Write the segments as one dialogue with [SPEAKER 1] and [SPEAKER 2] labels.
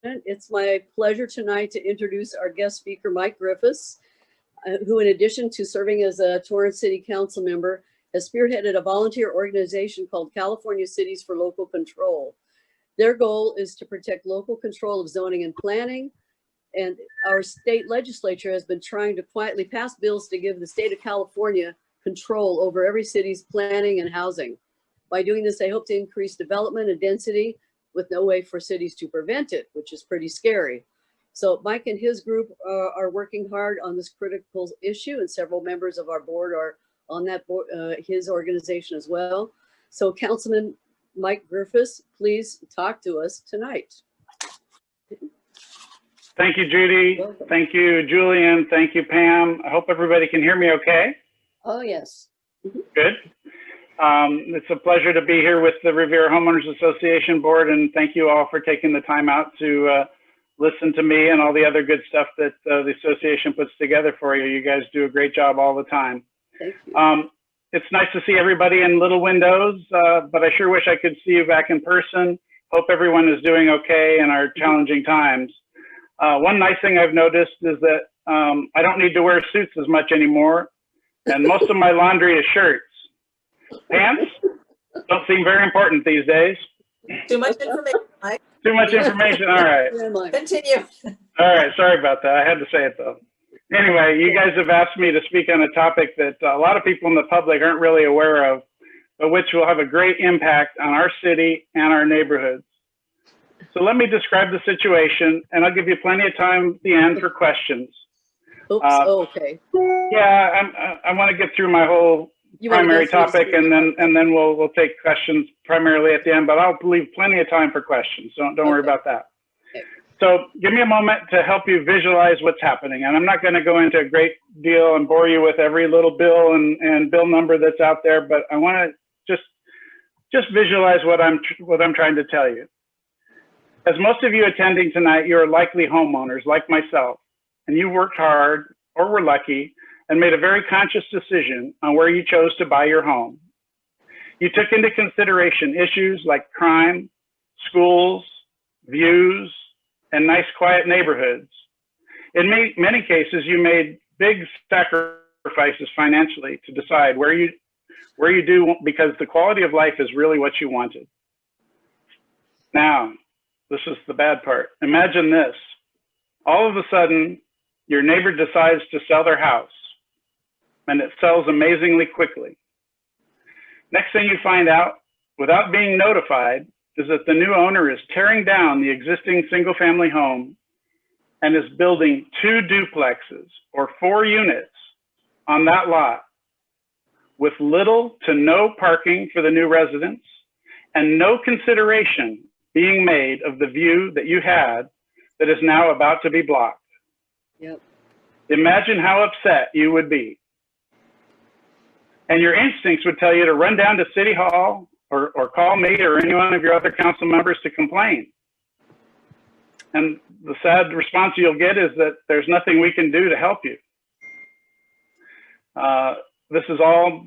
[SPEAKER 1] It's my pleasure tonight to introduce our guest speaker, Mike Griffiths, who, in addition to serving as a Torrance City Council member, has spearheaded a volunteer organization called California Cities for Local Control. Their goal is to protect local control of zoning and planning, and our state legislature has been trying to quietly pass bills to give the state of California control over every city's planning and housing. By doing this, they hope to increase development and density with no way for cities to prevent it, which is pretty scary. So Mike and his group are working hard on this critical issue, and several members of our board are on that board, his organization as well. So Councilman Mike Griffiths, please talk to us tonight.
[SPEAKER 2] Thank you, Judy. Thank you, Julian. Thank you, Pam. I hope everybody can hear me okay.
[SPEAKER 1] Oh, yes.
[SPEAKER 2] Good. It's a pleasure to be here with the Riviera Homeowners Association board, and thank you all for taking the time out to listen to me and all the other good stuff that the association puts together for you. You guys do a great job all the time.
[SPEAKER 1] Thank you.
[SPEAKER 2] It's nice to see everybody in little windows, but I sure wish I could see you back in person. Hope everyone is doing okay in our challenging times. One nice thing I've noticed is that I don't need to wear suits as much anymore, and most of my laundry is shirts. Pants don't seem very important these days.
[SPEAKER 3] Too much information, Mike.
[SPEAKER 2] Too much information. All right.
[SPEAKER 3] Continue.
[SPEAKER 2] All right. Sorry about that. I had to say it though. Anyway, you guys have asked me to speak on a topic that a lot of people in the public aren't really aware of, but which will have a great impact on our city and our neighborhoods. So let me describe the situation, and I'll give you plenty of time at the end for questions.
[SPEAKER 1] Oops. Okay.
[SPEAKER 2] Yeah, I want to get through my whole primary topic, and then we'll take questions primarily at the end, but I'll leave plenty of time for questions, so don't worry about that.
[SPEAKER 1] Okay.
[SPEAKER 2] So give me a moment to help you visualize what's happening, and I'm not going to go into a great deal and bore you with every little bill and bill number that's out there, but I want to just visualize what I'm trying to tell you. As most of you attending tonight, you're likely homeowners like myself, and you worked hard or were lucky and made a very conscious decision on where you chose to buy your home. You took into consideration issues like crime, schools, views, and nice quiet neighborhoods. In many cases, you made big sacrifices financially to decide where you do, because the quality of life is really what you wanted. Now, this is the bad part. Imagine this. All of a sudden, your neighbor decides to sell their house, and it sells amazingly quickly. Next thing you find out, without being notified, is that the new owner is tearing down the existing single-family home and is building 2 duplexes or 4 units on that lot with little to no parking for the new residents and no consideration being made of the view that you had that is now about to be blocked.
[SPEAKER 1] Yep.
[SPEAKER 2] Imagine how upset you would be. And your instincts would tell you to run down to City Hall or call me or any one of your other council members to complain. And the sad response you'll get is that there's nothing we can do to help you. This is all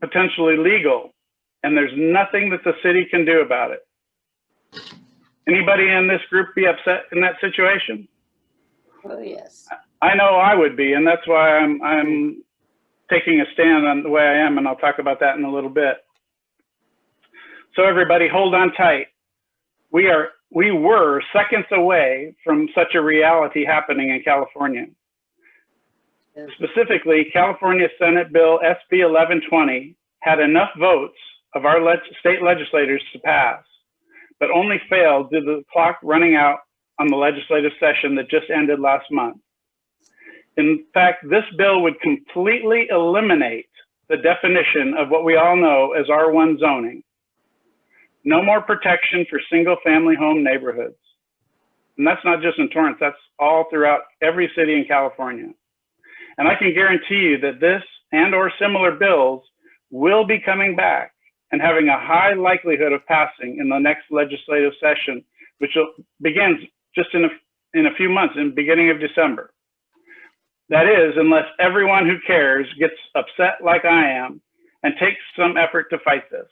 [SPEAKER 2] potentially legal, and there's nothing that the city can do about it. Anybody in this group be upset in that situation?
[SPEAKER 1] Oh, yes.
[SPEAKER 2] I know I would be, and that's why I'm taking a stand on the way I am, and I'll talk about that in a little bit. So everybody, hold on tight. We were seconds away from such a reality happening in California. Yeah. Specifically, California Senate Bill SB 1120 had enough votes of our state legislators to pass, but only failed due to the clock running out on the legislative session that just ended last month. In fact, this bill would completely eliminate the definition of what we all know as R1 zoning. No more protection for single-family home neighborhoods. And that's not just in Torrance, that's all throughout every city in California. And I can guarantee you that this and or similar bills will be coming back and having a high likelihood of passing in the next legislative session, which begins just in a few months, in the beginning of December. That is, unless everyone who cares gets upset like I am and takes some effort to fight this.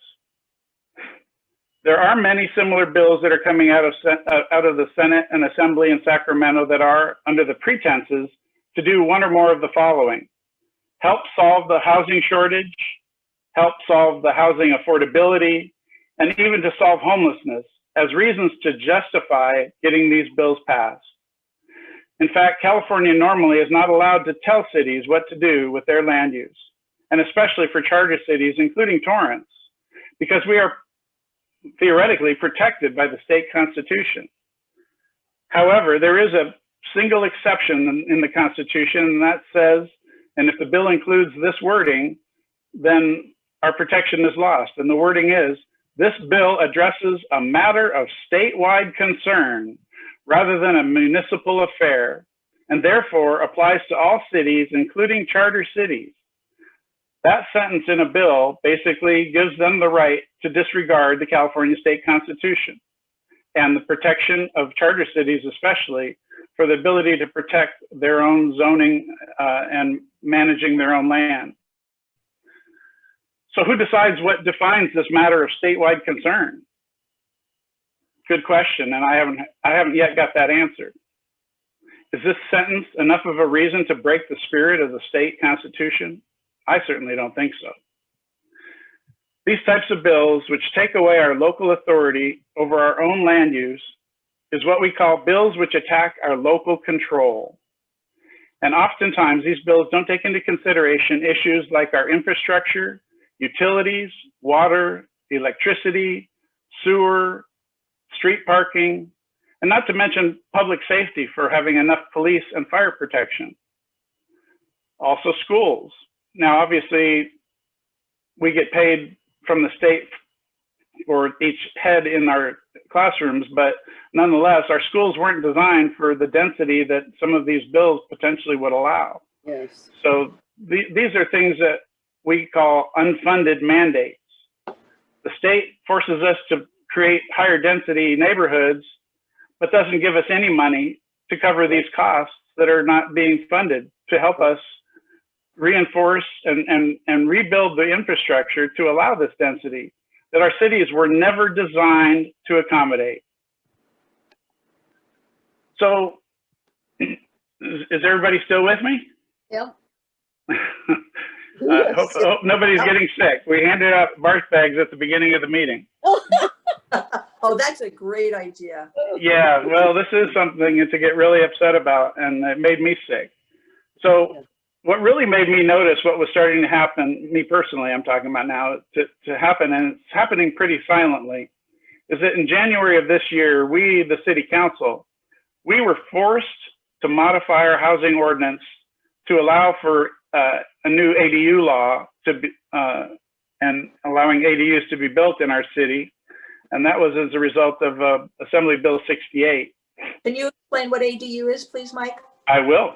[SPEAKER 2] There are many similar bills that are coming out of the Senate and Assembly in Sacramento that are under the pretenses to do one or more of the following: help solve the housing shortage, help solve the housing affordability, and even to solve homelessness as reasons to justify getting these bills passed. In fact, California normally is not allowed to tell cities what to do with their land use, and especially for charter cities, including Torrance, because we are theoretically protected by the state constitution. However, there is a single exception in the Constitution, and that says, and if the bill includes this wording, then our protection is lost. And the wording is, this bill addresses a matter of statewide concern rather than a municipal affair, and therefore applies to all cities, including charter cities. That sentence in a bill basically gives them the right to disregard the California state constitution and the protection of charter cities, especially for the ability to protect their own zoning and managing their own land. So who decides what defines this matter of statewide concern? Good question, and I haven't yet got that answer. Is this sentence enough of a reason to break the spirit of the state constitution? I certainly don't think so. These types of bills, which take away our local authority over our own land use, is what we call bills which attack our local control. And oftentimes these bills don't take into consideration issues like our infrastructure, utilities, water, electricity, sewer, street parking, and not to mention public safety for having enough police and fire protection. Also schools. Now, obviously, we get paid from the state for each head in our classrooms, but nonetheless, our schools weren't designed for the density that some of these bills potentially would allow.
[SPEAKER 1] Yes.
[SPEAKER 2] So these are things that we call unfunded mandates. The state forces us to create higher density neighborhoods, but doesn't give us any money to cover these costs that are not being funded to help us reinforce and rebuild the infrastructure to allow this density that our cities were never designed to accommodate. So is everybody still with me?
[SPEAKER 1] Yep.
[SPEAKER 2] Hope nobody's getting sick. We handed out barf bags at the beginning of the meeting.
[SPEAKER 3] Oh, that's a great idea.
[SPEAKER 2] Yeah, well, this is something to get really upset about, and it made me sick. So what really made me notice what was starting to happen, me personally, I'm talking about now, to happen, and it's happening pretty silently, is that in January of this year, we, the city council, we were forced to modify our housing ordinance to allow for a new ADU law to be, and allowing ADUs to be built in our city. And that was as a result of Assembly Bill 68.
[SPEAKER 3] Can you explain what ADU is, please, Mike?
[SPEAKER 2] I will.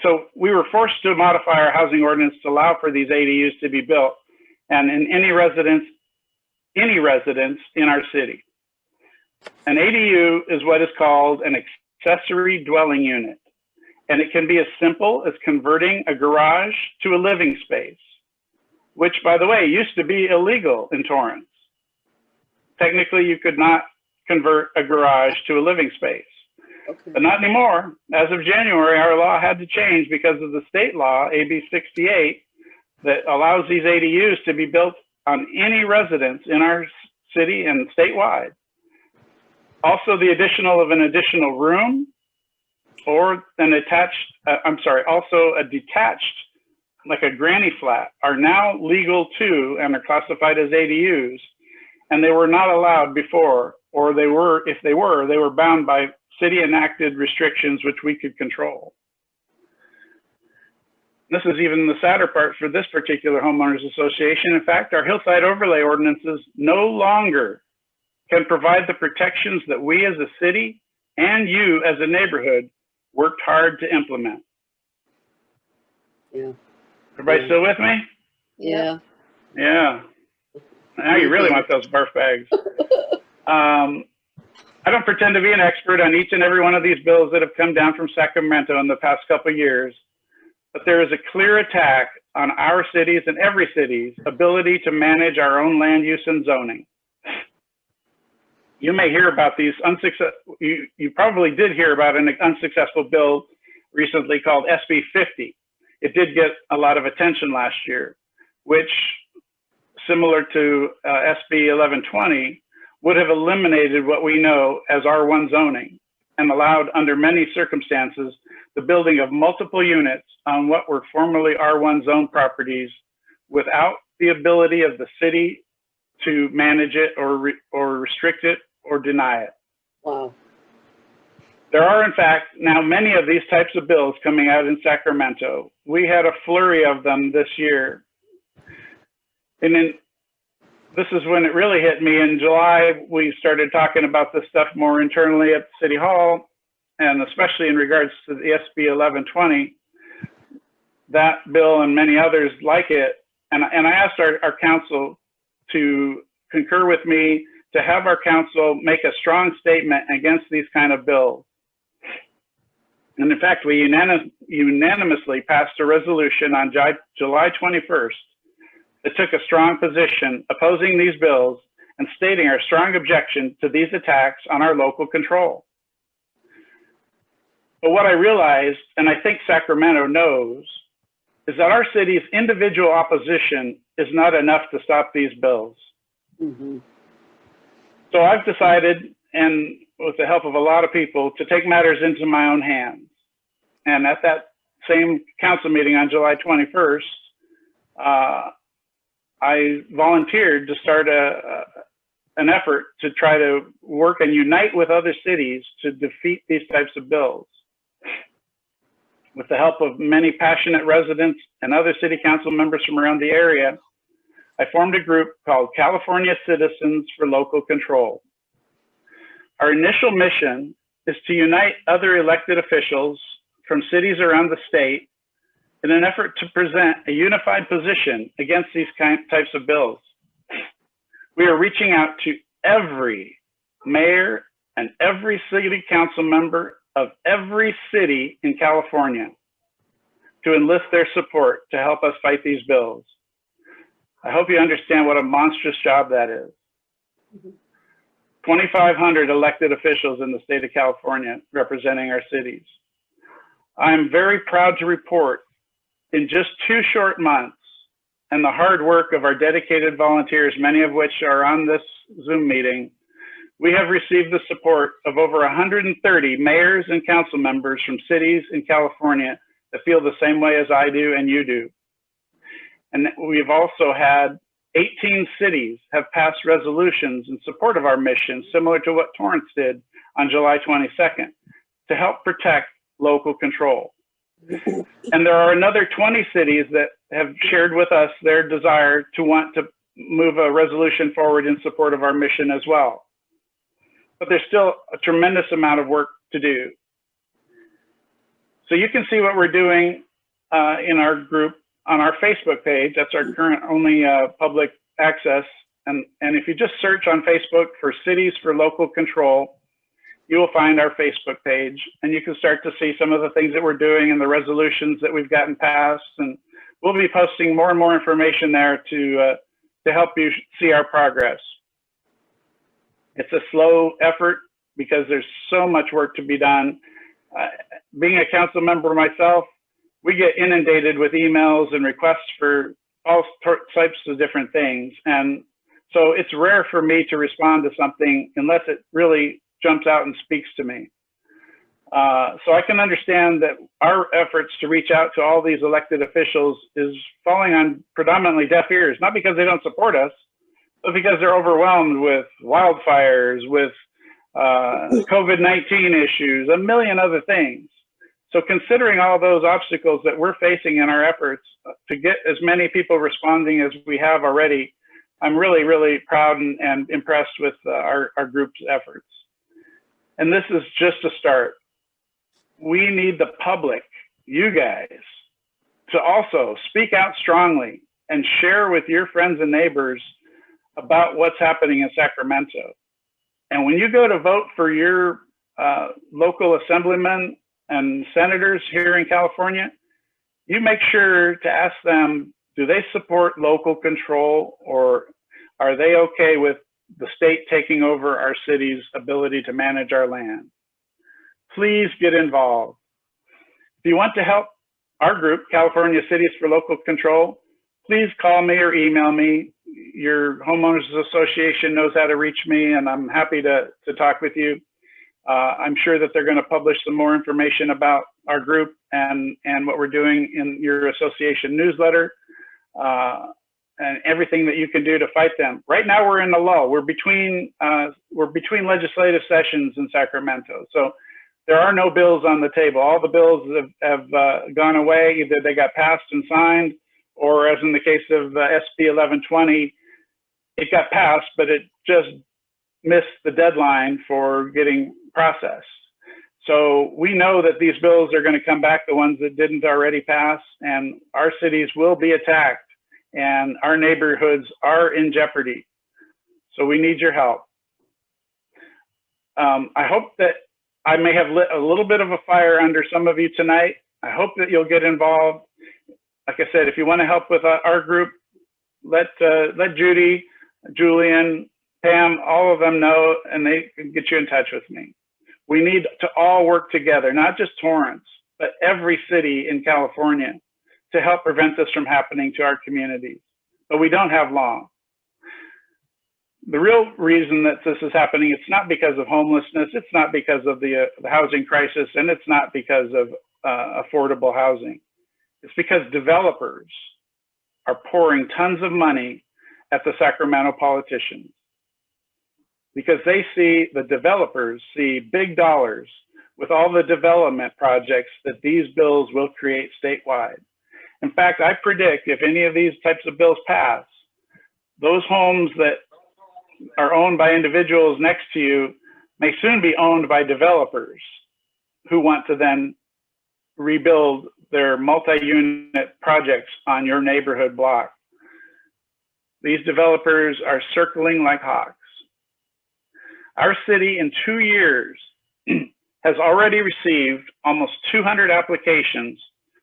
[SPEAKER 2] So we were forced to modify our housing ordinance to allow for these ADUs to be built and in any residence in our city. An ADU is what is called an accessory dwelling unit. And it can be as simple as converting a garage to a living space, which, by the way, used to be illegal in Torrance. Technically, you could not convert a garage to a living space.
[SPEAKER 1] Okay.
[SPEAKER 2] But not anymore. As of January, our law had to change because of the state law, AB 68, that allows these ADUs to be built on any residence in our city and statewide. Also, the additional of an additional room or an attached, also a detached, like a granny flat, are now legal too and are classified as ADUs. And they were not allowed before, or they were, if they were bound by city enacted restrictions which we could control. This is even the sadder part for this particular homeowners association. In fact, our hillside overlay ordinances no longer can provide the protections that we as a city and you as a neighborhood worked hard to implement.
[SPEAKER 1] Yeah.
[SPEAKER 2] Everybody still with me?
[SPEAKER 1] Yeah.
[SPEAKER 2] Yeah. Now you really want those barf bags. I don't pretend to be an expert on each and every one of these bills that have come down from Sacramento in the past couple of years, but there is a clear attack on our cities and every city's ability to manage our own land use and zoning. You may hear about these you probably did hear about an unsuccessful bill recently called SB 50. It did get a lot of attention last year, which, similar to SB 1120, would have eliminated what we know as R1 zoning and allowed, under many circumstances, the building of multiple units on what were formerly R1 zone properties without the ability of the city to manage it or restrict it or deny it.
[SPEAKER 1] Wow.
[SPEAKER 2] There are, in fact, now many of these types of bills coming out in Sacramento. We had a flurry of them this year. And then this is when it really hit me. In July, we started talking about this stuff more internally at City Hall, and especially in regards to the SB 1120, that bill and many others like it. And I asked our council to concur with me to have our council make a strong statement against these kind of bills. And in fact, we unanimously passed a resolution on July 21st that took a strong position opposing these bills and stating our strong objection to these attacks on our local control. But what I realized, and I think Sacramento knows, is that our city's individual opposition is not enough to stop these bills.
[SPEAKER 1] Mm-hmm.
[SPEAKER 2] So I've decided, and with the help of a lot of people, to take matters into my own hands. And at that same council meeting on July 21st, I volunteered to start an effort to try to work and unite with other cities to defeat these types of bills. With the help of many passionate residents and other city council members from around the area, I formed a group called California Citizens for Local Control. Our initial mission is to unite other elected officials from cities around the state in an effort to present a unified position against these types of bills. We are reaching out to every mayor and every city council member of every city in California to enlist their support to help us fight these bills. I hope you understand what a monstrous job that is. 2,500 elected officials in the state of California representing our cities. I'm very proud to report in just 2 short months and the hard work of our dedicated volunteers, many of which are on this Zoom meeting, we have received the support of over 130 mayors and council members from cities in California that feel the same way as I do and you do. And we've also had 18 cities have passed resolutions in support of our mission, similar to what Torrance did on July 22nd, to help protect local control. And there are another 20 cities that have shared with us their desire to want to move a resolution forward in support of our mission as well. But there's still a tremendous amount of work to do. So you can see what we're doing in our group on our Facebook page. That's our current only public access. And if you just search on Facebook for Cities for Local Control, you will find our Facebook page, and you can start to see some of the things that we're doing and the resolutions that we've gotten passed. And we'll be posting more and more information there to help you see our progress. It's a slow effort because there's so much work to be done. Being a council member myself, we get inundated with emails and requests for all types of different things. And so it's rare for me to respond to something unless it really jumps out and speaks to me. So I can understand that our efforts to reach out to all these elected officials is falling on predominantly deaf ears, not because they don't support us, but because they're overwhelmed with wildfires, with COVID-19 issues, a million other things. So considering all those obstacles that we're facing in our efforts to get as many people responding as we have already, I'm really, really proud and impressed with our group's efforts. And this is just a start. We need the public, you guys, to also speak out strongly and share with your friends and neighbors about what's happening in Sacramento. And when you go to vote for your local assemblymen and senators here in California, you make sure to ask them, do they support local control, or are they okay with the state taking over our city's ability to manage our land? Please get involved. If you want to help our group, California Cities for Local Control, please call me or email me. Your homeowners association knows how to reach me, and I'm happy to talk with you. I'm sure that they're going to publish some more information about our group and what we're doing in your association newsletter, and everything that you can do to fight them. Right now we're in a lull. We're between legislative sessions in Sacramento. So there are no bills on the table. All the bills have gone away. Either they got passed and signed, or as in the case of SB 1120, it got passed, but it just missed the deadline for getting processed. So we know that these bills are going to come back, the ones that didn't already pass, and our cities will be attacked, and our neighborhoods are in jeopardy. So we need your help. I hope that I may have lit a little bit of a fire under some of you tonight. I hope that you'll get involved. Like I said, if you want to help with our group, let Judy, Julian, Pam, all of them know, and they can get you in touch with me. We need to all work together, not just Torrance, but every city in California, to help prevent this from happening to our communities. But we don't have long. The real reason that this is happening, it's not because of homelessness, it's not because of the housing crisis, and it's not because of affordable housing. It's because developers are pouring tons of money at the Sacramento politicians, because they see, the developers see big dollars with all the development projects that these bills will create statewide. In fact, I predict if any of these types of bills pass, those homes that are owned by individuals next to you may soon be owned by developers who want to then rebuild their multi-unit projects on your neighborhood block. These developers are circling like hawks. Our city in 2 years has already received almost 200 applications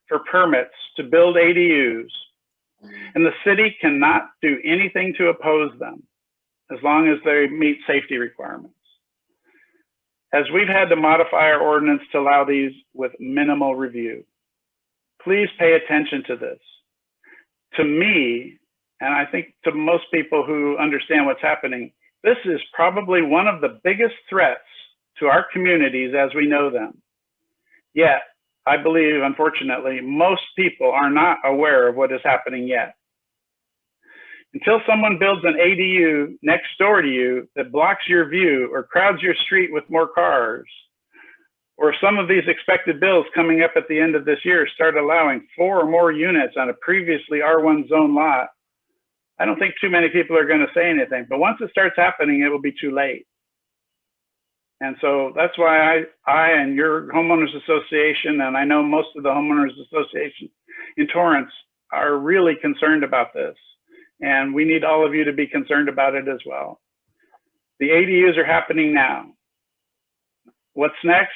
[SPEAKER 2] for permits to build ADUs, and the city cannot do anything to oppose them as long as they meet safety requirements. As we've had to modify our ordinance to allow these with minimal review. Please pay attention to this. To me, and I think to most people who understand what's happening, this is probably one of the biggest threats to our communities as we know them. Yet, I believe, unfortunately, most people are not aware of what is happening yet. Until someone builds an ADU next door to you that blocks your view or crowds your street with more cars, or some of these expected bills coming up at the end of this year start allowing 4 or more units on a previously R1 zone lot, I don't think too many people are going to say anything. But once it starts happening, it will be too late. And so that's why I and your homeowners association, and I know most of the homeowners association in Torrance, are really concerned about this. And we need all of you to be concerned about it as well. The ADUs are happening now. What's next?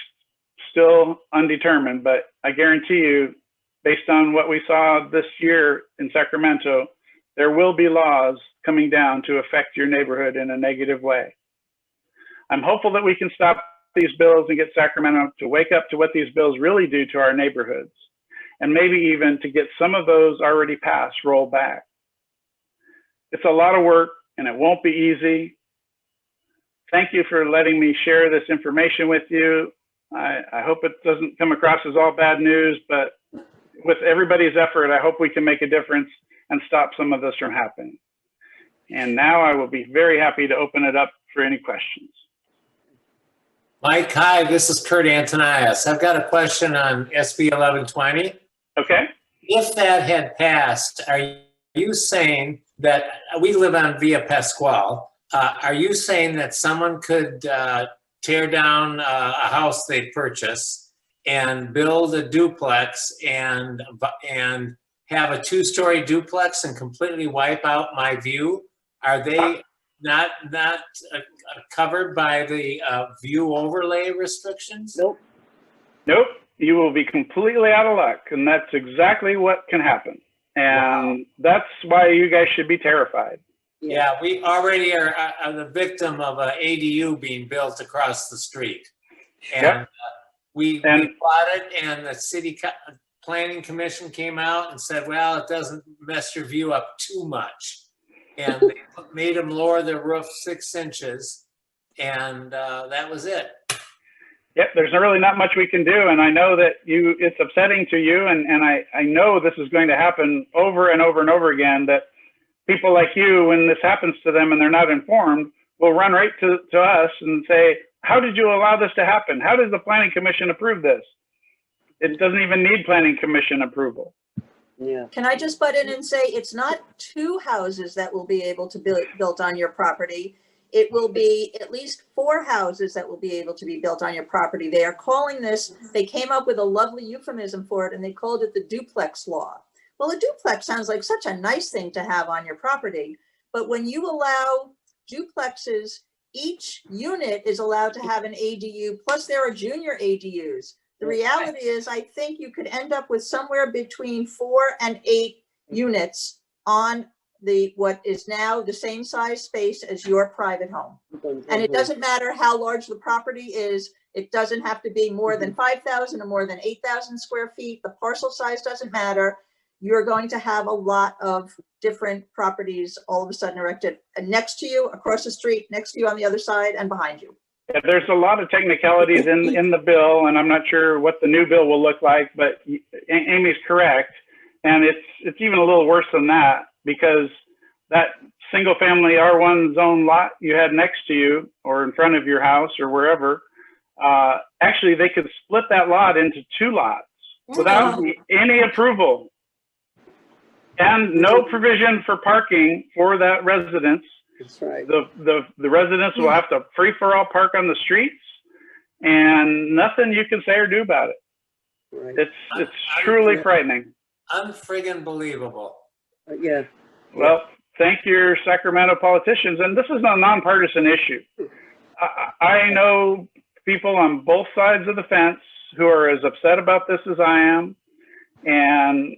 [SPEAKER 2] Still undetermined, but I guarantee you, based on what we saw this year in Sacramento, there will be laws coming down to affect your neighborhood in a negative way. I'm hopeful that we can stop these bills and get Sacramento to wake up to what these bills really do to our neighborhoods, and maybe even to get some of those already passed rolled back. It's a lot of work and it won't be easy. Thank you for letting me share this information with you. I hope it doesn't come across as all bad news, but with everybody's effort, I hope we can make a difference and stop some of this from happening. And now I will be very happy to open it up for any questions.
[SPEAKER 4] Mike, hi, this is Kurt Antonias. I've got a question on SB 1120.
[SPEAKER 2] Okay.
[SPEAKER 4] If that had passed, are you saying that we live on Via Pascual? Are you saying that someone could tear down a house they purchase and build a duplex and have a 2-story duplex and completely wipe out my view? Are they not covered by the view overlay restrictions?
[SPEAKER 1] Nope.
[SPEAKER 2] Nope. you will be completely out of luck. And that's exactly what can happen. And that's why you guys should be terrified.
[SPEAKER 4] Yeah, we already are the victim of a ADU being built across the street. And
[SPEAKER 2] Yep.
[SPEAKER 4] we bought it, and the planning commission came out and said, well, it doesn't mess your view up too much. And they made them lower their roof 6 inches, and that was it.
[SPEAKER 2] Yep, there's really not much we can do. And I know that it's upsetting to you. And I know this is going to happen over and over and over again, that people like you, when this happens to them and they're not informed, will run right to us and say, how did you allow this to happen? How does the planning commission approve this? It doesn't even need planning commission approval.
[SPEAKER 1] Yeah.
[SPEAKER 3] Can I just butt in and say, it's not 2 houses that will be able to be built on your property. It will be at least 4 houses that will be able to be built on your property. They are calling this, they came up with a lovely euphemism for it, and they called it the duplex law. Well, a duplex sounds like such a nice thing to have on your property, but when you allow duplexes, each unit is allowed to have an ADU, plus there are junior ADUs. The reality is, I think you could end up with somewhere between 4 and 8 units on what is now the same size space as your private home. And it doesn't matter how large the property is. It doesn't have to be more than 5,000 or more than 8,000 square feet. The parcel size doesn't matter. You're going to have a lot of different properties all of a sudden erected next to you, across the street, next to you on the other side, and behind you.
[SPEAKER 2] Yeah, there's a lot of technicalities in the bill, and I'm not sure what the new bill will look like, but Amy's correct. And it's even a little worse than that, because that single family R1 zone lot you had next to you or in front of your house or wherever, actually they could split that lot into 2 lots without any approval and no provision for parking for that residence.
[SPEAKER 1] That's right.
[SPEAKER 2] The residents will have to free-for-all park on the streets, and nothing you can say or do about it.
[SPEAKER 1] Right.
[SPEAKER 2] It's truly frightening.
[SPEAKER 4] Unfriggin' believable.
[SPEAKER 1] Yeah.
[SPEAKER 2] Well, thank your Sacramento politicians. And this is a nonpartisan issue. I know people on both sides of the fence who are as upset about this as I am. And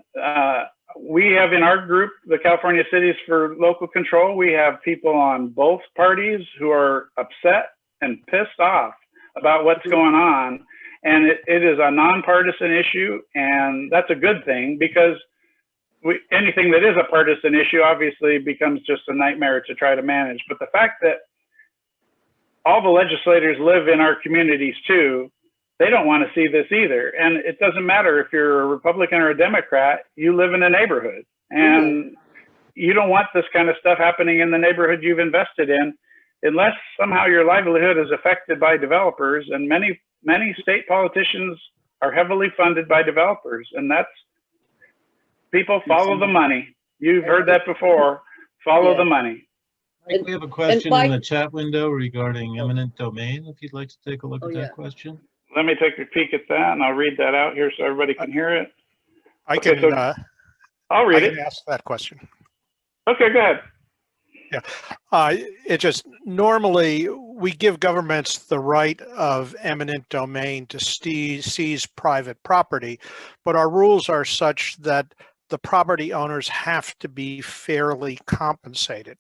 [SPEAKER 2] we have in our group, the California Cities for Local Control, we have people on both parties who are upset and pissed off about what's going on. And it is a nonpartisan issue, and that's a good thing, because anything that is a partisan issue obviously becomes just a nightmare to try to manage. But the fact that all the legislators live in our communities too, they don't want to see this either. And it doesn't matter if you're a Republican or a Democrat, you live in a neighborhood, and you don't want this kind of stuff happening in the neighborhood you've invested in, unless somehow your livelihood is affected by developers. And many state politicians are heavily funded by developers, and that's, people follow the money. You've heard that before. Follow the money.
[SPEAKER 5] Mike, we have a question in the chat window regarding eminent domain, if you'd like to take a look at that question.
[SPEAKER 2] Let me take a peek at that, and I'll read that out here so everybody can hear it.
[SPEAKER 6] I can
[SPEAKER 2] I'll read it.
[SPEAKER 6] ask that question.
[SPEAKER 2] Okay, go ahead.
[SPEAKER 6] Yeah, it just, normally we give governments the right of eminent domain to seize private property, but our rules are such that the property owners have to be fairly compensated.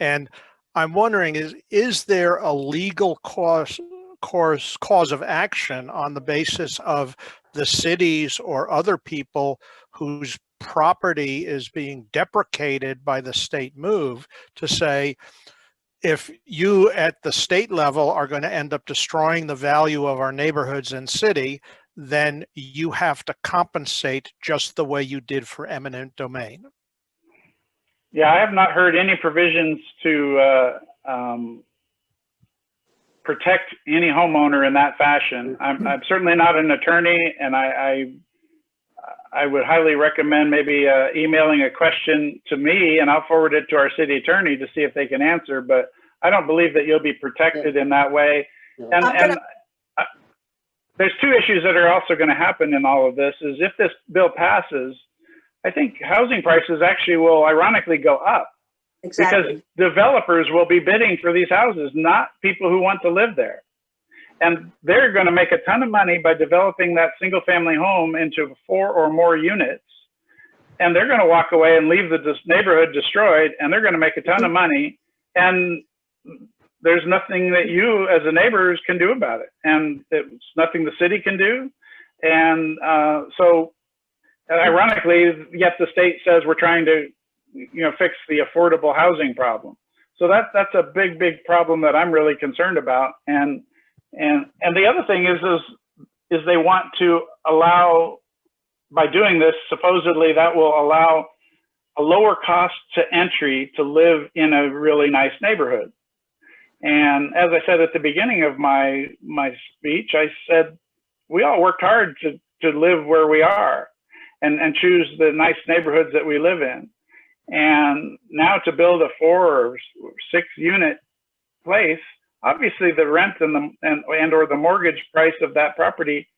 [SPEAKER 6] And I'm wondering, is there a legal cause of action on the basis of the cities or other people whose property is being deprecated by the state move to say, if you at the state level are going to end up destroying the value of our neighborhoods and city, then you have to compensate just the way you did for eminent domain?
[SPEAKER 2] Yeah, I have not heard any provisions to protect any homeowner in that fashion. I'm certainly not an attorney, and I would highly recommend maybe emailing a question to me, and I'll forward it to our city attorney to see if they can answer. But I don't believe that you'll be protected in that way. And there's 2 issues that are also going to happen in all of this. Is if this bill passes, I think housing prices actually will ironically go up.
[SPEAKER 3] Exactly.
[SPEAKER 2] Because developers will be bidding for these houses, not people who want to live there. And they're going to make a ton of money by developing that single family home into 4 or more units. And they're going to walk away and leave the neighborhood destroyed, and they're going to make a ton of money. And there's nothing that you as a neighbors can do about it. And it's nothing the city can do. And so ironically, yet the state says we're trying to, fix the affordable housing problem. So that's a big, big problem that I'm really concerned about. And the other thing is they want to allow, by doing this, supposedly that will allow a lower cost to entry to live in a really nice neighborhood. And as I said at the beginning of my speech, I said, we all worked hard to live where we are and choose the nice neighborhoods that we live in. And now to build a 4 or 6 unit place, obviously the rent and or the mortgage price of that property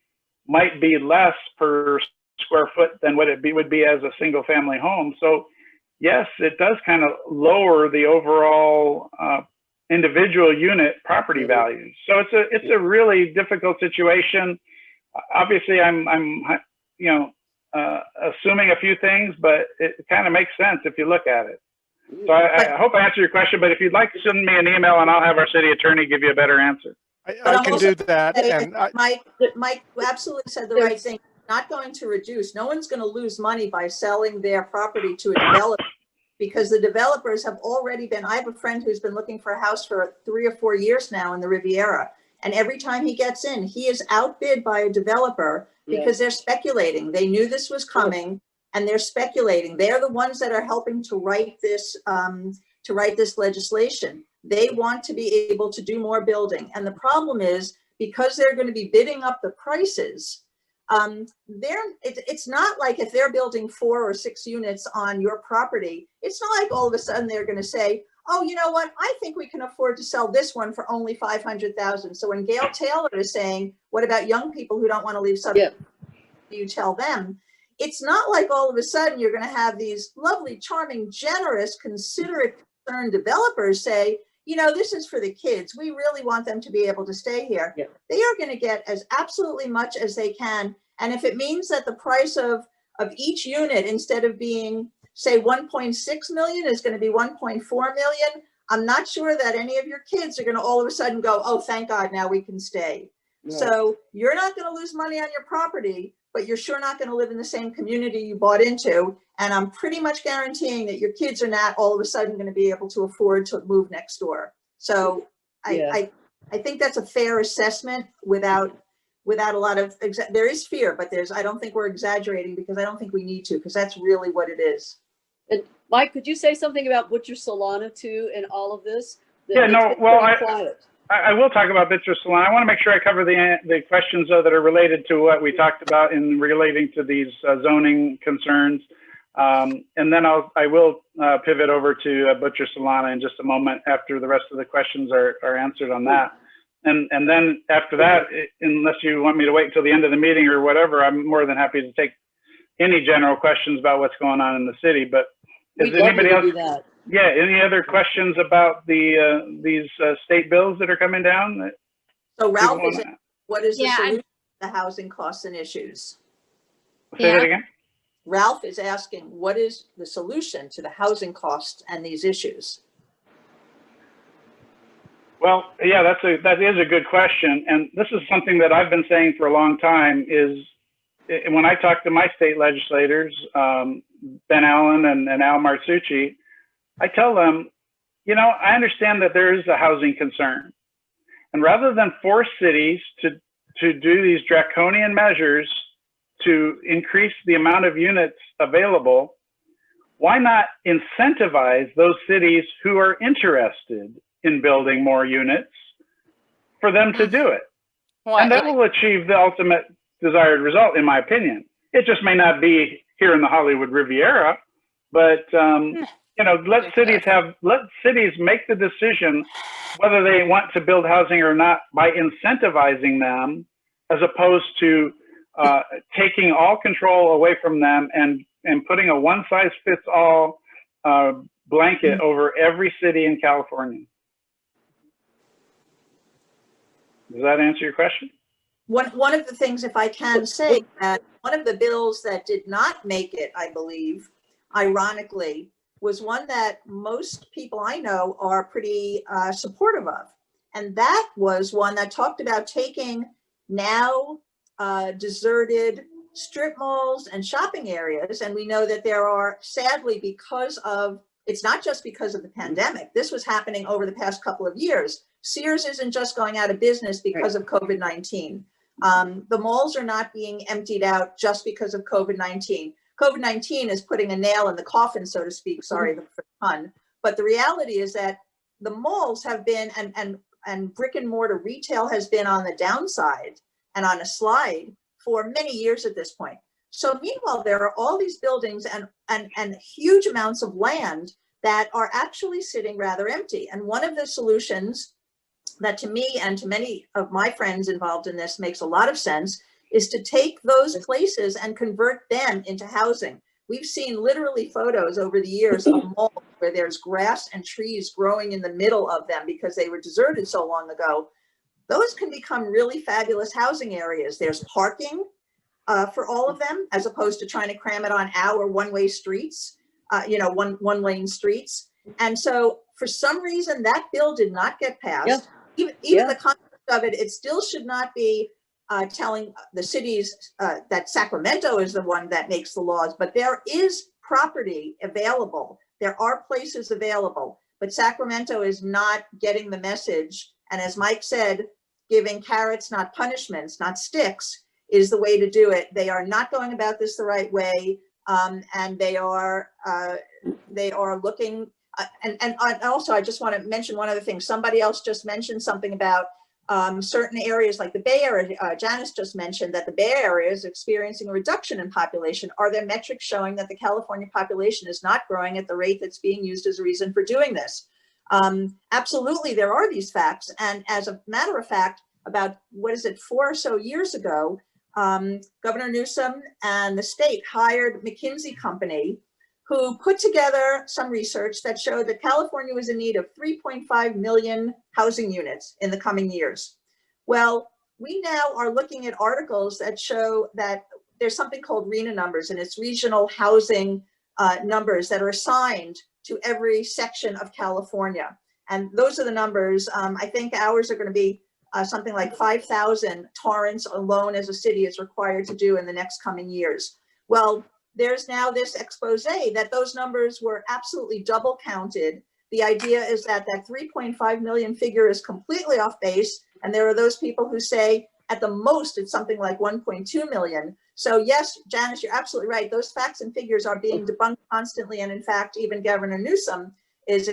[SPEAKER 2] might be less per square foot than what it would be as a single family home. So yes, it does kind of lower the overall individual unit property values. So it's a really difficult situation. Obviously, I'm assuming a few things, but it kind of makes sense if you look at it. So I hope I answered your question, but if you'd like to send me an email and I'll have our city attorney give you a better answer.
[SPEAKER 6] I can do that. And
[SPEAKER 3] Mike absolutely said the right thing. Not going to reduce. No one's going to lose money by selling their property to a developer, because the developers have already been. I have a friend who's been looking for a house for 3 or 4 years now in the Riviera. And every time he gets in, he is outbid by a developer because they're speculating. They knew this was coming and they're speculating. They're the ones that are helping to write this legislation. They want to be able to do more building. And the problem is, because they're going to be bidding up the prices, it's not like if they're building 4 or 6 units on your property, it's not like all of a sudden they're going to say, oh, you know what? I think we can afford to sell this one for only $500,000. So when Gail Taylor is saying, what about young people who don't want to leave something? You tell them, it's not like all of a sudden you're going to have these lovely, charming, generous, considerate, concerned developers say, this is for the kids. We really want them to be able to stay here. They are going to get as absolutely much as they can. And if it means that the price of each unit, instead of being, say, 1.6 million, is going to be 1.4 million, I'm not sure that any of your kids are going to all of a sudden go, oh, thank God, now we can stay. So you're not going to lose money on your property, but you're sure not going to live in the same community you bought into. And I'm pretty much guaranteeing that your kids are not all of a sudden going to be able to afford to move next door. So I think that's a fair assessment without a lot of, there is fear, but I don't think we're exaggerating, because I don't think we need to, because that's really what it is.
[SPEAKER 1] And Mike, could you say something about Butcher Solana too in all of this?
[SPEAKER 2] I will talk about Butcher Solana. I want to make sure I cover the questions that are related to what we talked about in relating to these zoning concerns. And then I will pivot over to Butcher Solana in just a moment after the rest of the questions are answered on that. And then after that, unless you want me to wait until the end of the meeting or whatever, I'm more than happy to take any general questions about what's going on in the city. But is anybody else? Yeah. Any other questions about these state bills that are coming down?
[SPEAKER 3] So Ralph, what is the solution to the housing costs and issues?
[SPEAKER 2] Say that again.
[SPEAKER 3] Ralph is asking, what is the solution to the housing costs and these issues?
[SPEAKER 2] Well, yeah, that is a good question. And this is something that I've been saying for a long time is when I talk to my state legislators, Ben Allen and Al Marsucci, I tell them, I understand that there is a housing concern. And rather than force cities to do these draconian measures to increase the amount of units available, why not incentivize those cities who are interested in building more units for them to do it? And that will achieve the ultimate desired result, in my opinion. It just may not be here in the Hollywood Riviera, but let cities make the decision whether they want to build housing or not by incentivizing them, as opposed to taking all control away from them and putting a one-size-fits-all blanket over every city in California. Does that answer your question?
[SPEAKER 3] One of the things, if I can say, that one of the bills that did not make it, I believe, ironically, was one that most people I know are pretty supportive of. And that was one that talked about taking now deserted strip malls and shopping areas. And we know that there are, sadly, because of, it's not just because of the pandemic, this was happening over the past couple of years. Sears isn't just going out of business because of COVID-19. The malls are not being emptied out just because of COVID-19. COVID-19 is putting a nail in the coffin, so to speak, sorry for the pun. But the reality is that the malls have been, and brick and mortar retail has been on the downside and on a slide for many years at this point. So meanwhile, there are all these buildings and huge amounts of land that are actually sitting rather empty. And one of the solutions that to me and to many of my friends involved in this makes a lot of sense is to take those places and convert them into housing. We've seen literally photos over the years of malls where there's grass and trees growing in the middle of them because they were deserted so long ago. Those can become really fabulous housing areas. There's parking for all of them, as opposed to trying to cram it on our one-way streets, one-lane streets. And so for some reason, that bill did not get passed. Even the concept of it, it still should not be telling the cities that Sacramento is the one that makes the laws, but there is property available. There are places available, but Sacramento is not getting the message. And as Mike said, giving carrots, not punishments, not sticks, is the way to do it. They are not going about this the right way, and they are looking. And also, I just want to mention one other thing. Somebody else just mentioned something about certain areas like the Bay Area. Janice just mentioned that the Bay Area is experiencing a reduction in population. Are there metrics showing that the California population is not growing at the rate that's being used as a reason for doing this? Absolutely, there are these facts. And as a matter of fact, about 4 or so years ago, Governor Newsom and the state hired McKinsey Company, who put together some research that showed that California was in need of 3.5 million housing units in the coming years. Well, we now are looking at articles that show that there's something called RHNA numbers, and it's regional housing numbers that are assigned to every section of California. And those are the numbers. I think ours are going to be something like 5,000 Torrance alone as a city is required to do in the next coming years. Well, there's now this expose that those numbers were absolutely double counted. The idea is that that 3.5 million figure is completely off base. And there are those people who say at the most, it's something like 1.2 million. So yes, Janice, you're absolutely right. Those facts and figures are being debunked constantly. And in fact, even Governor Newsom is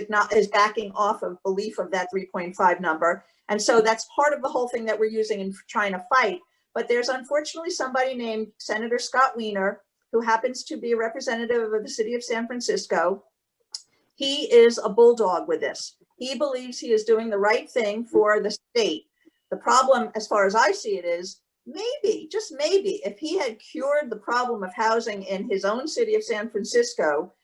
[SPEAKER 3] backing off of belief of that 3.5 number. And so that's part of the whole thing that we're using in trying to fight. But there's unfortunately somebody named Senator Scott Wiener, who happens to be a representative of the city of San Francisco. He is a bulldog with this. He believes he is doing the right thing for the state. The problem, as far as I see it, is maybe, just maybe, if he had cured the problem of housing in his own city of San Francisco,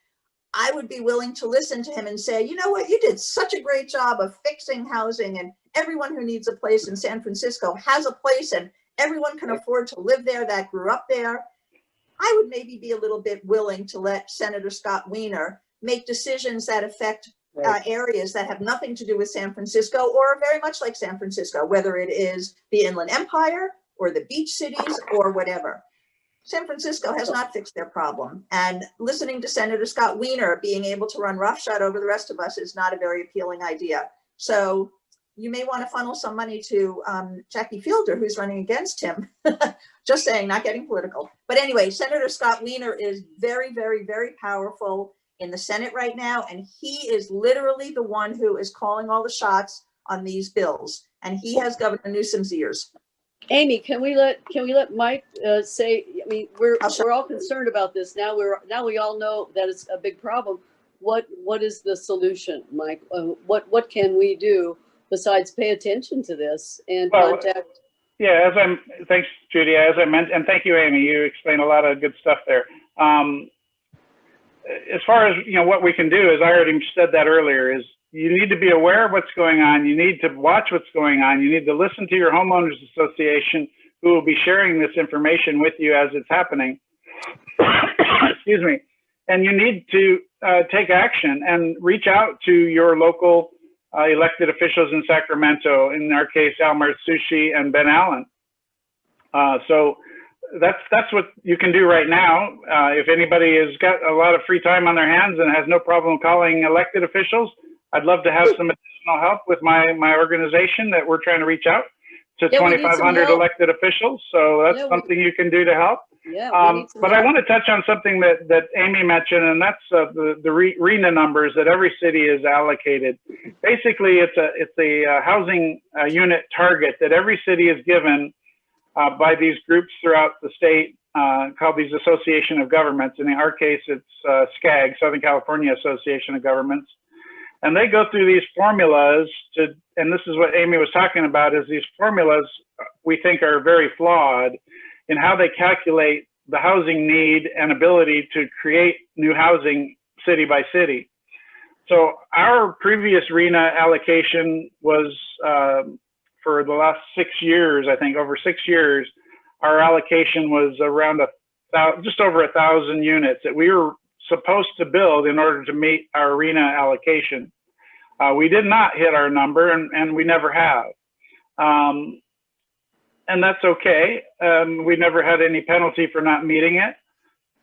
[SPEAKER 3] I would be willing to listen to him and say, you know what, you did such a great job of fixing housing, and everyone who needs a place in San Francisco has a place, and everyone can afford to live there that grew up there. I would maybe be a little bit willing to let Senator Scott Wiener make decisions that affect areas that have nothing to do with San Francisco or are very much like San Francisco, whether it is the Inland Empire or the beach cities or whatever. San Francisco has not fixed their problem. And listening to Senator Scott Wiener being able to run roughshod over the rest of us is not a very appealing idea. So you may want to funnel some money to Jackie Fielder, who's running against him. Just saying, not getting political. But anyway, Senator Scott Wiener is very, very, very powerful in the Senate right now. And he is literally the one who is calling all the shots on these bills. And he has Governor Newsom's ears.
[SPEAKER 1] Amy, can we let Mike say? I mean, we're all concerned about this now. We all know that it's a big problem. What is the solution, Mike? What can we do besides pay attention to this and contact?
[SPEAKER 2] Yeah, thanks, Judy. As I mentioned, and thank you, Amy. You explained a lot of good stuff there. As far as what we can do, as I already said that earlier, is you need to be aware of what's going on. You need to watch what's going on. You need to listen to your homeowners association, who will be sharing this information with you as it's happening. Excuse me. And you need to take action and reach out to your local elected officials in Sacramento, in our case, Almar Sushi and Ben Allen. So that's what you can do right now. If anybody has got a lot of free time on their hands and has no problem calling elected officials, I'd love to have some additional help with my organization that we're trying to reach out to
[SPEAKER 1] Yeah, we need some
[SPEAKER 2] 2,500
[SPEAKER 1] help.
[SPEAKER 2] elected officials. So that's
[SPEAKER 1] Yeah,
[SPEAKER 2] something you can do to help.
[SPEAKER 1] Yeah, we need some
[SPEAKER 2] But I
[SPEAKER 1] help.
[SPEAKER 2] want to touch on something that Amy mentioned, and that's the RENA numbers that every city is allocated. Basically, it's a housing unit target that every city is given by these groups throughout the state called these Association of Governments. In our case, it's SCAG, Southern California Association of Governments. And they go through these formulas and this is what Amy was talking about, is these formulas we think are very flawed in how they calculate the housing need and ability to create new housing city by city. So our previous RENA allocation was for the last 6 years, I think over 6 years, our allocation was around just over 1,000 units that we were supposed to build in order to meet our RENA allocation. We did not hit our number, and we never have. And that's okay. We never had any penalty for not meeting it.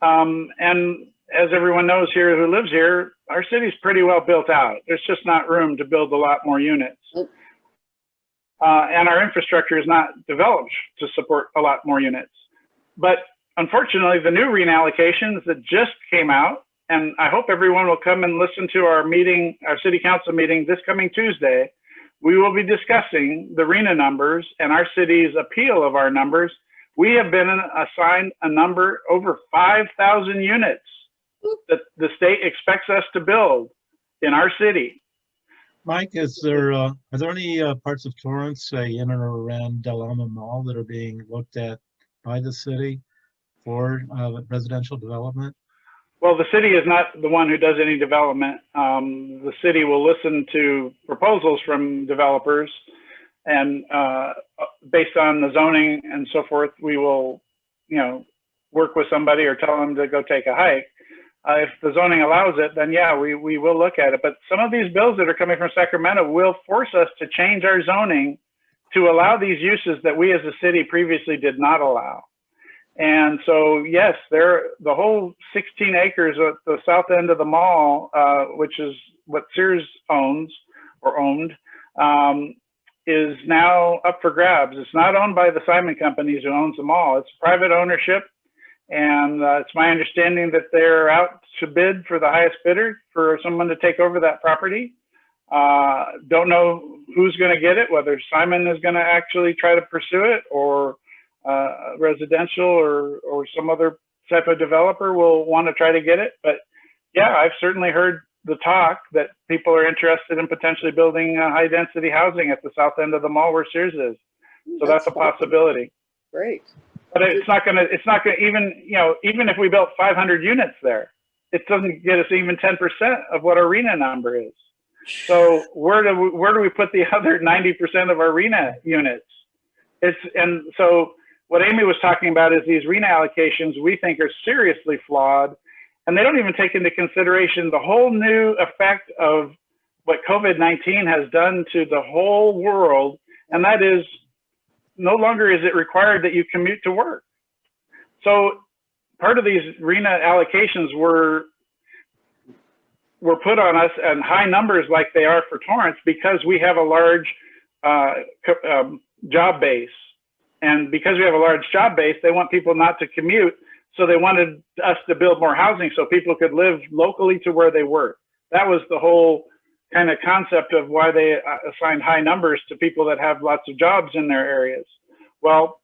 [SPEAKER 2] And as everyone knows here who lives here, our city's pretty well built out. There's just not room to build a lot more units. And our infrastructure is not developed to support a lot more units. But unfortunately, the new RENA allocations that just came out, and I hope everyone will come and listen to our meeting, our city council meeting this coming Tuesday. We will be discussing the RENA numbers and our city's appeal of our numbers. We have been assigned a number over 5,000 units that the state expects us to build in our city.
[SPEAKER 5] Mike, are there any parts of Torrance, say in and around Del Alma Mall, that are being looked at by the city for residential development?
[SPEAKER 2] Well, the city is not the one who does any development. The city will listen to proposals from developers, and based on the zoning and so forth, we will, work with somebody or tell them to go take a hike. If the zoning allows it, then yeah, we will look at it. But some of these bills that are coming from Sacramento will force us to change our zoning to allow these uses that we as a city previously did not allow. And so, yes, the whole 16 acres at the south end of the mall, which is what Sears owns or owned, is now up for grabs. It's not owned by the Simon Companies who owns the mall. It's private ownership. And it's my understanding that they're out to bid for the highest bidder for someone to take over that property. Don't know who's going to get it, whether Simon is going to actually try to pursue it, or residential or some other type of developer will want to try to get it. But yeah, I've certainly heard the talk that people are interested in potentially building high density housing at the south end of the mall where Sears is. So that's a possibility.
[SPEAKER 1] Great.
[SPEAKER 2] But it's not gonna even if we built 500 units there, it doesn't get us even 10% of what our RENA number is. So where do we put the other 90% of our RENA units? And so what Amy was talking about is these RENA allocations we think are seriously flawed, and they don't even take into consideration the whole new effect of what COVID-19 has done to the whole world, and that is no longer is it required that you commute to work. So part of these RENA allocations were put on us and high numbers like they are for Torrance because we have a large job base. And because we have a large job base, they want people not to commute. So they wanted us to build more housing so people could live locally to where they work. That was the whole kind of concept of why they assigned high numbers to people that have lots of jobs in their areas. Well,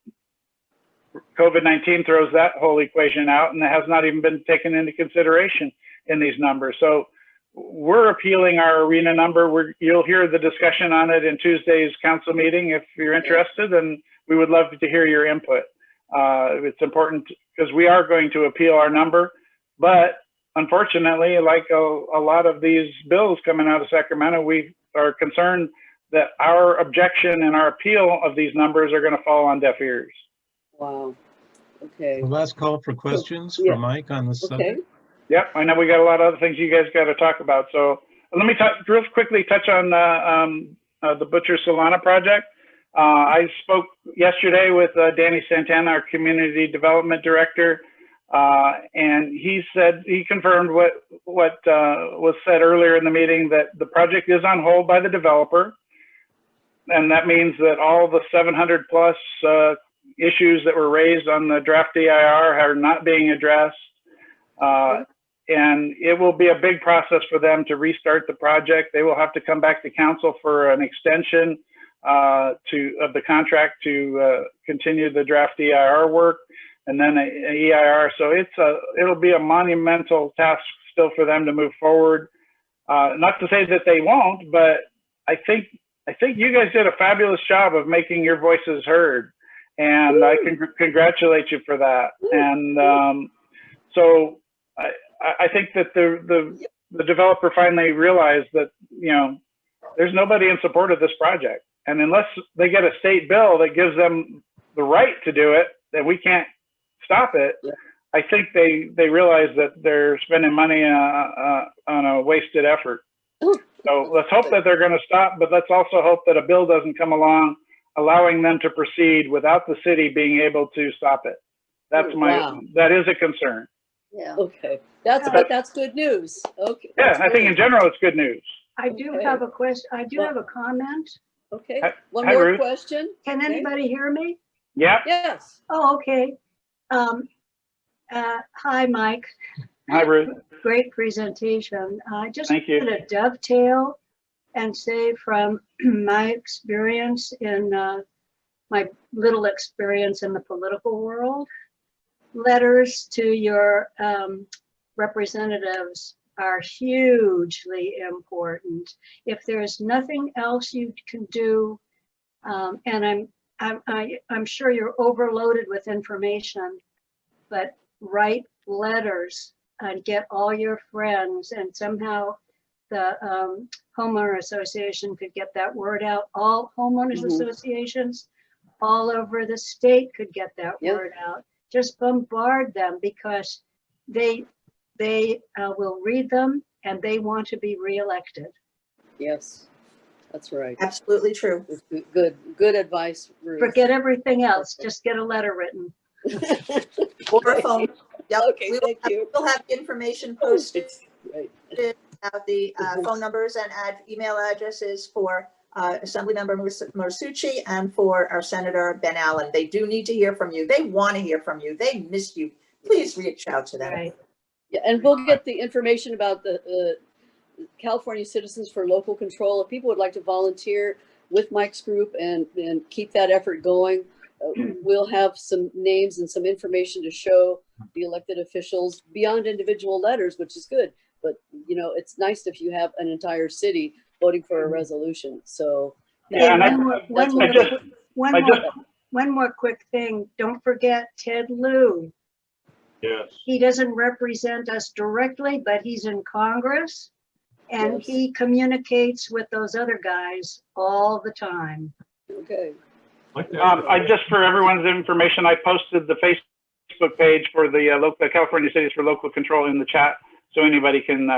[SPEAKER 2] COVID-19 throws that whole equation out, and it has not even been taken into consideration in these numbers. So we're appealing our RENA number. You'll hear the discussion on it in Tuesday's council meeting if you're interested, and we would love to hear your input. It's important because we are going to appeal our number, but unfortunately, like a lot of these bills coming out of Sacramento, we are concerned that our objection and our appeal of these numbers are going to fall on deaf ears.
[SPEAKER 1] Wow. Okay.
[SPEAKER 5] The last call for questions
[SPEAKER 1] Yeah.
[SPEAKER 5] for Mike on this
[SPEAKER 1] Okay.
[SPEAKER 5] subject.
[SPEAKER 2] Yep, I know we got a lot of other things you guys got to talk about. So let me real quickly touch on the Butcher Solana project. I spoke yesterday with Danny Santana, our community development director, and he confirmed what was said earlier in the meeting, that the project is on hold by the developer. And that means that all the 700 plus issues that were raised on the draft DIR are not being addressed. And it will be a big process for them to restart the project. They will have to come back to council for an extension of the contract to continue the draft DIR work, and then an EIR. So it'll be a monumental task still for them to move forward. Not to say that they won't, but I think you guys did a fabulous job of making your voices heard, and I can congratulate you for that. And so I think that the developer finally realized that, you know, there's nobody in support of this project, and unless they get a state bill that gives them the right to do it, that we can't stop it.
[SPEAKER 1] Yeah.
[SPEAKER 2] I think they realize that they're spending money on a wasted effort. So let's hope that they're going to stop, but let's also hope that a bill doesn't come along allowing them to proceed without the city being able to stop it. That is a concern.
[SPEAKER 7] Yeah.
[SPEAKER 1] Okay. That's good news. Okay.
[SPEAKER 2] Yeah,
[SPEAKER 1] that's
[SPEAKER 2] I think
[SPEAKER 1] good.
[SPEAKER 2] in general it's good news.
[SPEAKER 7] I do
[SPEAKER 1] Okay.
[SPEAKER 7] have a question. I do have a comment.
[SPEAKER 1] Okay.
[SPEAKER 2] Hi-
[SPEAKER 1] One
[SPEAKER 2] hi,
[SPEAKER 1] more
[SPEAKER 2] Ruth.
[SPEAKER 1] question.
[SPEAKER 7] Can
[SPEAKER 1] Okay.
[SPEAKER 7] anybody hear me?
[SPEAKER 2] Yeah.
[SPEAKER 1] Yes.
[SPEAKER 7] Oh, okay. Hi, Mike.
[SPEAKER 2] Hi, Ruth.
[SPEAKER 7] Great presentation. I just
[SPEAKER 2] Thank you.
[SPEAKER 7] wanted to dovetail and say from my experience in my little experience in the political world, letters to your representatives are hugely important. If there's nothing else you can do, and I'm sure you're overloaded with information, but write letters and get all your friends, and somehow the homeowner association could get that word out. All homeowners associations all over the state could get that
[SPEAKER 1] Yep.
[SPEAKER 7] word out. Just bombard them, because they will read them and they want to be reelected.
[SPEAKER 1] Yes. That's right.
[SPEAKER 3] Absolutely true.
[SPEAKER 1] Good advice, Ruth.
[SPEAKER 7] Forget everything else. Just get a letter written.
[SPEAKER 3] Or a phone. Yep.
[SPEAKER 1] Okay, thank you.
[SPEAKER 3] We'll have information posted
[SPEAKER 1] Right.
[SPEAKER 3] about the phone numbers and add email addresses for Assemblymember Marsucci and for our Senator Ben Allen. They do need to hear from you. They want to hear from you. They miss you. Please reach out to them.
[SPEAKER 7] Right.
[SPEAKER 1] Yeah, and we'll get the information about the California Citizens for Local Control. If people would like to volunteer with Mike's group and keep that effort going, we'll have some names and some information to show the elected officials beyond individual letters, which is good. But, you know, it's nice if you have an entire city voting for a resolution. So
[SPEAKER 2] Yeah, and
[SPEAKER 7] One more quick thing. Don't forget Ted Lieu.
[SPEAKER 8] Yes.
[SPEAKER 7] He doesn't represent us directly, but he's in Congress, and
[SPEAKER 1] Yes.
[SPEAKER 7] he communicates with those other guys all the time.
[SPEAKER 1] okay.
[SPEAKER 2] I just, for everyone's information, I posted the Facebook page for the California Cities for Local Control in the chat, so anybody can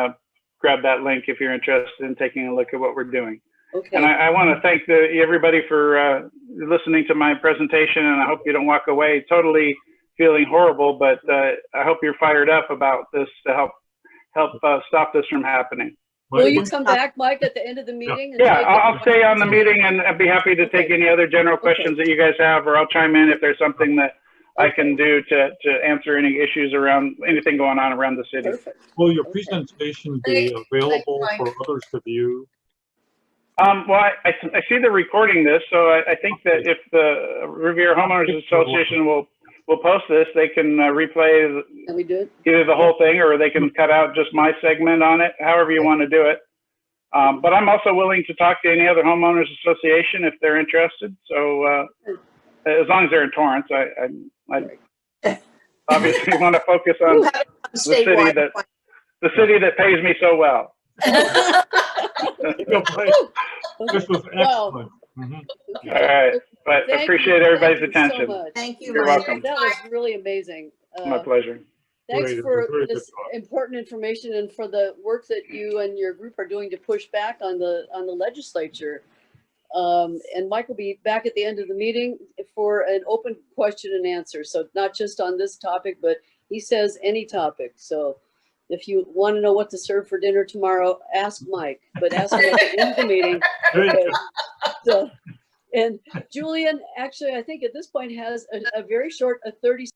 [SPEAKER 2] grab that link if you're interested in taking a look at what we're doing.
[SPEAKER 1] Okay.
[SPEAKER 2] And I want to thank everybody for listening to my presentation, and I hope you don't walk away totally feeling horrible, but I hope you're fired up about this to help stop this from happening.
[SPEAKER 1] Will you come back, Mike, at the end of the meeting? and
[SPEAKER 2] Yeah,
[SPEAKER 1] take
[SPEAKER 2] I'll stay on the meeting, and I'd be happy to take
[SPEAKER 1] Okay.
[SPEAKER 2] any other general questions that you guys have, or I'll chime in if there's something that I can do to answer any issues around anything going on around the city.
[SPEAKER 1] Perfect.
[SPEAKER 8] Will your presentation be available for others to view?
[SPEAKER 2] Well, I see the recording this, so I think that if the Riviera Homeowners Association will post this, they can replay
[SPEAKER 1] Can we do it?
[SPEAKER 2] either the whole thing, or they can cut out just my segment on it, however you want to do it. But I'm also willing to talk to any other homeowners association if they're interested. So as long as they're in Torrance, I obviously want to focus on
[SPEAKER 3] You have it on
[SPEAKER 2] city
[SPEAKER 3] statewide.
[SPEAKER 2] that- The city that pays me so well.
[SPEAKER 8] This was
[SPEAKER 1] Wow.
[SPEAKER 8] excellent. Mhm.
[SPEAKER 2] All right, but
[SPEAKER 1] Thank
[SPEAKER 2] appreciate
[SPEAKER 1] you.
[SPEAKER 2] everybody's
[SPEAKER 1] Thank you so
[SPEAKER 2] attention.
[SPEAKER 1] much.
[SPEAKER 3] Thank you,
[SPEAKER 2] You're
[SPEAKER 3] Mike.
[SPEAKER 2] welcome.
[SPEAKER 1] That was really amazing.
[SPEAKER 2] My pleasure.
[SPEAKER 1] Thanks
[SPEAKER 8] Great.
[SPEAKER 1] for
[SPEAKER 8] Very good
[SPEAKER 1] this
[SPEAKER 8] talk.
[SPEAKER 1] important information and for the work that you and your group are doing to push back on the legislature. And Mike will be back at the end of the meeting for an open question and answer. So not just on this topic, but he says any topic. So if you want to know what to serve for dinner tomorrow, ask Mike, but ask him at the end of the meeting.
[SPEAKER 8] Very good.
[SPEAKER 1] So, and Julian, actually, I think at this point has a very short, a 30